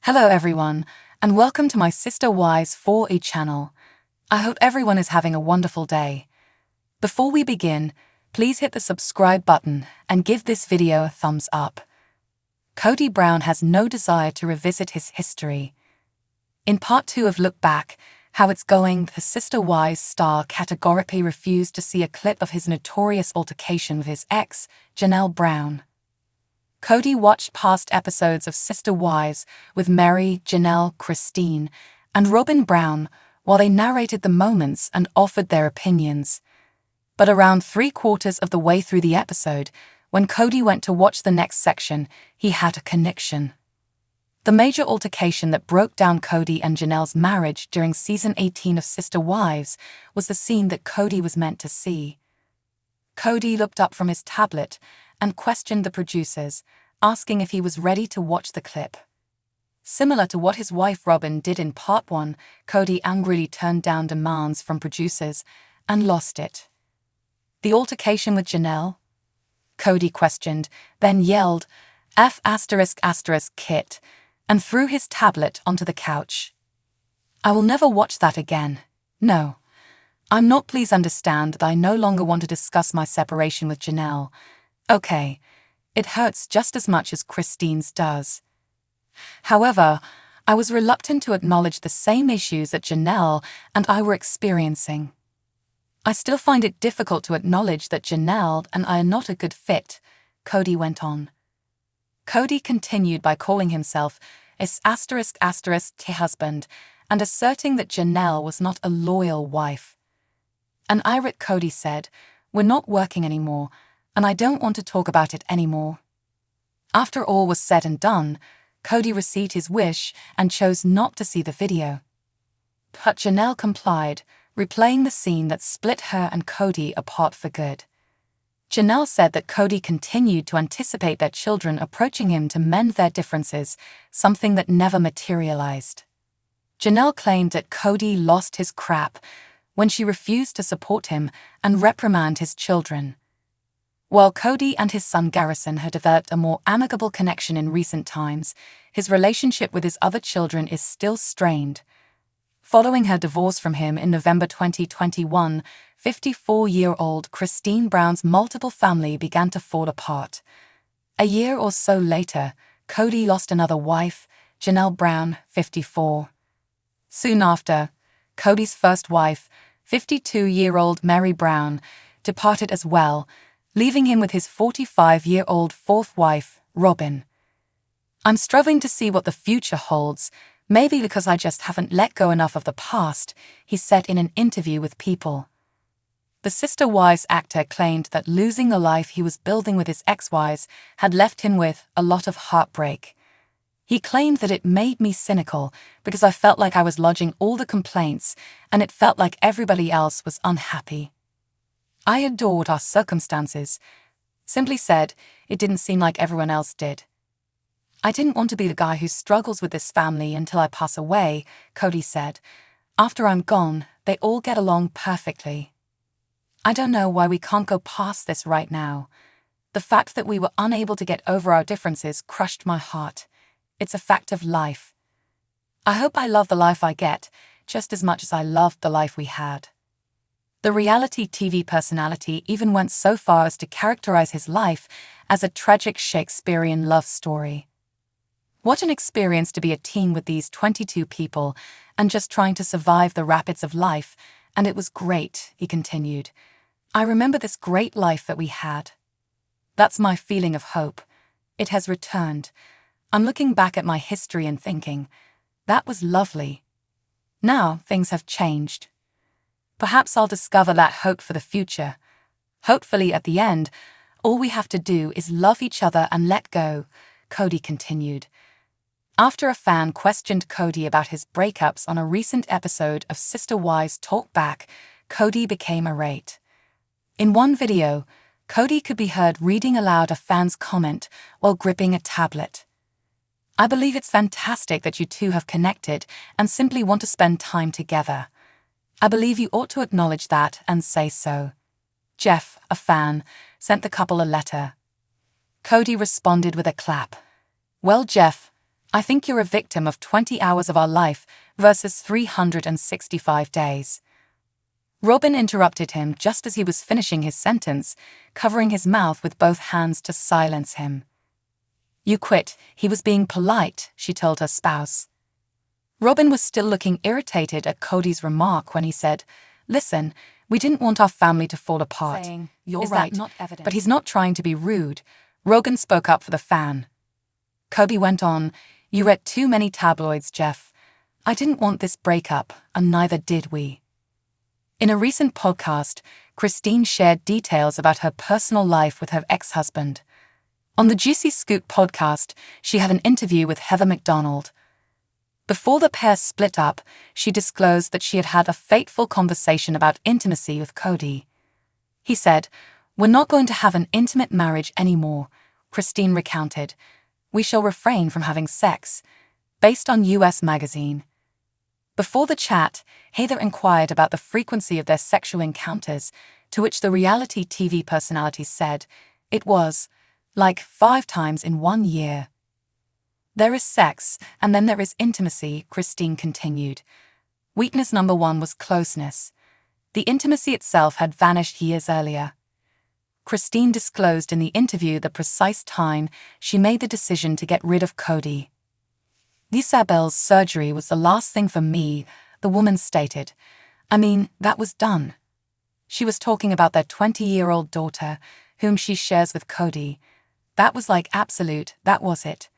Hello everyone, and welcome to my Sister Wise 4E channel. I hope everyone is having a wonderful day. Before we begin, please hit the subscribe button and give this video a thumbs up. Kody Brown has no desire to revisit his history. In part 2 of Look Back, How It's Going, the Sister Wise star categorically refused to see a clip of his notorious altercation with his ex, Robyn Brown. Kody watched past episodes of Sister Wise with Mary, Janelle, Christine, and Robyn Brown while they narrated the moments and offered their opinions. But around 3/4 of the way through the episode, when Kody went to watch the next section, he had a connection. The major altercation that broke down Kody and Janelle's marriage during season 18 of Sister Wives was the scene that Kody was meant to see. Kody looked up from his tablet and questioned the producers, asking if he was ready to watch the clip. Similar to what his wife Robyn did in part 1, Kody angrily turned down demands from producers and lost it. The altercation with Janelle? Kody questioned, then yelled, F*** Kit, and threw his tablet onto the couch. I will never watch that again. No. I'm not. Please understand that I no longer want to discuss my separation with Janelle. Okay, it hurts just as much as Christine's does. However, I was reluctant to acknowledge the same issues that Janelle and I were experiencing. I still find it difficult to acknowledge that Janelle and I are not a good fit, Kody went on. Kody continued by calling himself his husband and asserting that Janelle was not a loyal wife. An irate Kody said, "We're not working anymore, and I don't want to talk about it anymore." After all was said and done, Kody received his wish and chose not to see the video. But Janelle complied, replaying the scene that split her and Kody apart for good. Janelle said that Kody continued to anticipate their children approaching him to mend their differences, something that never materialized. Janelle claimed that Kody lost his crap when she refused to support him and reprimand his children. While Kody and his son Garrison had developed a more amicable connection in recent times, his relationship with his other children is still strained. Following her divorce from him in November 2021, 54-year-old Christine Brown's multiple family began to fall apart. A year or so later, Kody lost another wife, Janelle Brown, 54. Soon after, Kody's first wife, 52-year-old Mary Brown, departed as well, leaving him with his 45-year-old fourth wife, Robyn. I'm struggling to see what the future holds, maybe because I just haven't let go enough of the past, he said in an interview with People. The Sister Wives actor claimed that losing the life he was building with his ex-wives had left him with a lot of heartbreak. He claimed that it made me cynical because I felt like I was lodging all the complaints and it felt like everybody else was unhappy. I adored our circumstances. Simply said, it didn't seem like everyone else did. I didn't want to be the guy who struggles with this family until I pass away, Kody said. After I'm gone, they all get along perfectly. I don't know why we can't go past this right now. The fact that we were unable to get over our differences crushed my heart. It's a fact of life. I hope I love the life I get, just as much as I loved the life we had. The reality TV personality even went so far as to characterize his life as a tragic Shakespearean love story. What an experience to be a teen with these 22 people and just trying to survive the rapids of life, and it was great, he continued. I remember this great life that we had. That's my feeling of hope. It has returned. I'm looking back at my history and thinking, that was lovely. Now things have changed. Perhaps I'll discover that hope for the future. Hopefully at the end, all we have to do is love each other and let go, Kody continued. After a fan questioned Kody about his breakups on a recent episode of Sister Wives Talk Back, Kody became irate. In one video, Kody could be heard reading aloud a fan's comment while gripping a tablet. I believe it's fantastic that you two have connected and simply want to spend time together. I believe you ought to acknowledge that and say so. Jeff, a fan, sent the couple a letter. Kody responded with a clap. Well, Jeff, I think you're a victim of 20 hours of our life versus 365 days. Robyn interrupted him just as he was finishing his sentence, covering his mouth with both hands to silence him. You quit. He was being polite, she told her spouse. Robyn was still looking irritated at Kody's remark when he said, "Listen, we didn't want our family to fall apart." Saying, "You're Is right, that not evident?" But he's not trying to be rude. Robyn spoke up for the fan. Kody went on, "You read too many tabloids, Jeff. I didn't want this breakup, and neither did we." In a recent podcast, Christine shared details about her personal life with her ex-husband. On the Juicy Scoop podcast, she had an interview with Heather McDonald. Before the pair split up, she disclosed that she had had a fateful conversation about intimacy with Kody. He said, "We're not going to have an intimate marriage anymore," Christine recounted. "We shall refrain from having sex," based on US Magazine. Before the chat, Heather inquired about the frequency of their sexual encounters, to which the reality TV personality said, "It was, like 5 times in 1 year." "There is sex, and then there is intimacy," Christine continued. Weakness number 1 was closeness. The intimacy itself had vanished years earlier. Christine disclosed in the interview the precise time she made the decision to get rid of Kody. "Isabel's surgery was the last thing for me," the woman stated. "I mean, that was done." She was talking about their 20-year-old daughter, whom she shares with Kody. That was like absolute, that was it.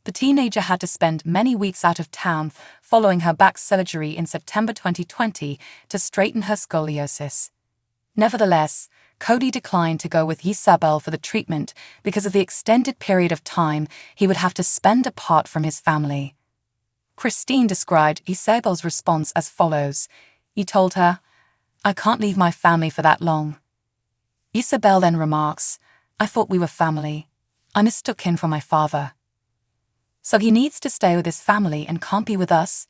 The teenager had to spend many weeks out of town following her back surgery in September 2020 to straighten her scoliosis. Nevertheless, Kody declined to go with Isabel for the treatment because of the extended period of time he would have to spend apart from his family. Christine described Isabel's response as follows. He told her, "I can't leave my family for that long." Isabel then remarks, "I thought we were family. I mistook him for my father. So he needs to stay with his family and can't be with us?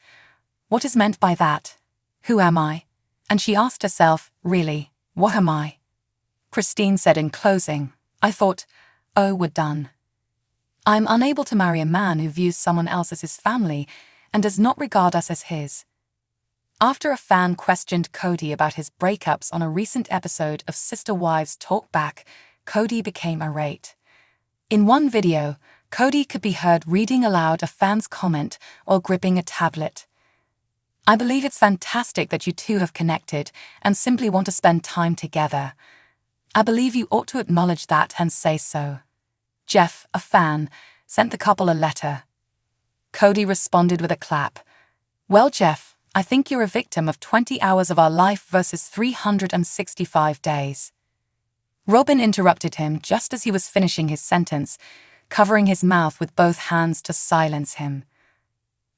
What is meant by that? Who am I?" And she asked herself, really, what am I? Christine said in closing, "I thought, oh, we're done. I'm unable to marry a man who views someone else as his family and does not regard us as his." After a fan questioned Kody about his breakups on a recent episode of Sister Wives Talk Back, Kody became irate. In one video, Kody could be heard reading aloud a fan's comment while gripping a tablet. "I believe it's fantastic that you two have connected and simply want to spend time together. I believe you ought to acknowledge that and say so." Jeff, a fan, sent the couple a letter. Kody responded with a clap. "Well, Jeff, I think you're a victim of 20 hours of our life versus 365 days. Robyn interrupted him just as he was finishing his sentence, covering his mouth with both hands to silence him.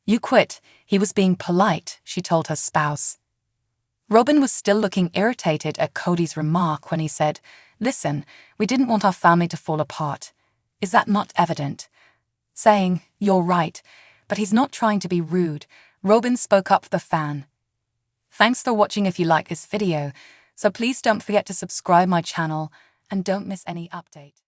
"You quit. He was being polite," she told her spouse. Robyn was still looking irritated at Kody's remark when he said, "Listen, we didn't want our family to fall apart. Is that not evident?" Saying, "You're right, but he's not trying to be rude," Robyn spoke up for the fan. Thanks for watching. If you like this video, so please don't forget to subscribe my channel and don't miss any update.